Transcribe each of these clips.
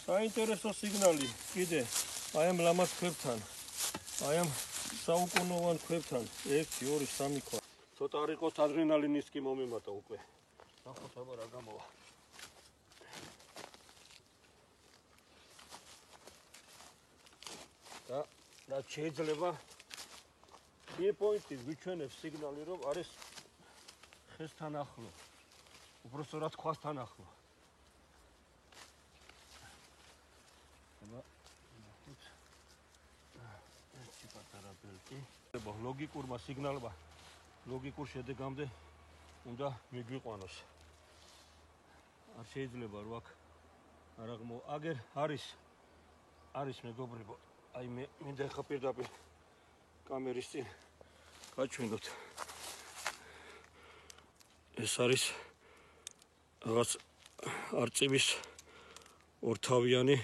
საინტერესო სიგნალი კიდე აი ამ ლამაზ ქვებთან. აი ამ საუკუნოვან ქვებთან 1 2 3 ქვა. ცოტა არ იყოს ადრენალინის კი მომემატა უკვე. ნახოთ აბა რა გამოვა. და რაც შეიძლება პოინტი გვიჩვენებს სიგნალი რომ არის ხესთან ახლო. უბრალოდ ქვასთან ახლო. ლოგიკურმა სიგნალმა ლოგიკურ შედეგამდე უნდა მიგვიყვანოს. არ შეიძლება რომ აქ არაღმო აგერ არის მეგობრებო. აი მე მინდა ხა პირდაპირ კამერის წინ გაჩვენოთ. ეს არის რაღაც არწივის ორთავიანი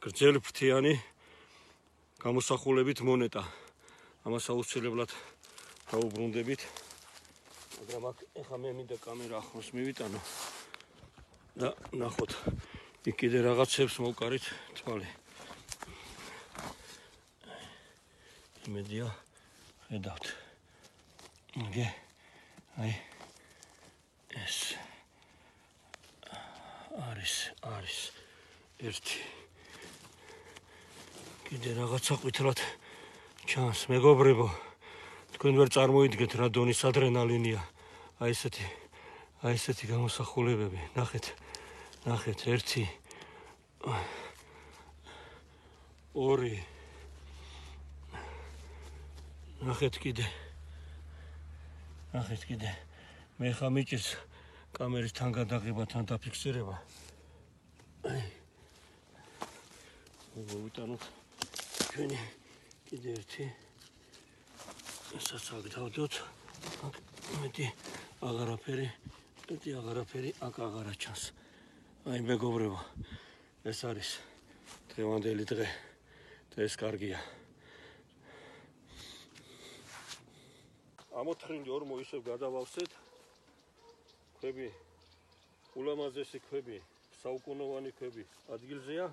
გრძელფრთიანი გამოსახულებით მონეტა. ამას აუცილებლად დაუბრუნდებით. მაგრამ აქ ეხა მე მინდა კამერა ახლოს მივიტანო და ნახოთ იქ კიდე რაღაცებს მოვკარით თვალი. იმედია ხედავთ. აი ეს არის ერთი კიდე რაღაცა ყვითლად ჩანს მეგობრებო. თქვენ ვერ წარმოიდგენთ რა დონის ადრენალინია. აი ესეთი გამოსახულებები. ნახეთ 1 2 ნახეთ კიდე მე ხა მიჭირს კამერის თან გადაღება თან დაფიქსირება. მოვიტანოთ ჩვენი კიდე ერთი ესაც აგდავდოთ. აქ მეტი აღარაფერი აქ აღარა ჩანს. აი მეგობრებო, ეს არის დღევანდელი დღე და ეს კარგია. ამოთხრილი ორმო ისევ გადავავსეთ. ქვები, ულამაზესი ქვები, საუკუნოვანი ქვები ადგილზეა.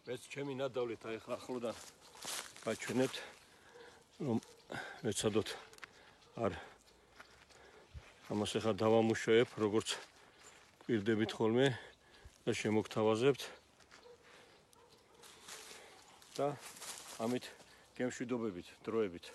ეს ჩემი ნადავლით აი ხა ახლოდან გაჩვენებთ რომ ეცადოთ არ ამას ახლა დავამუშავებ როგორც პირდებით ხოლმე და შემოგთავაზებთ და ამით გემშვიდობებით დროებით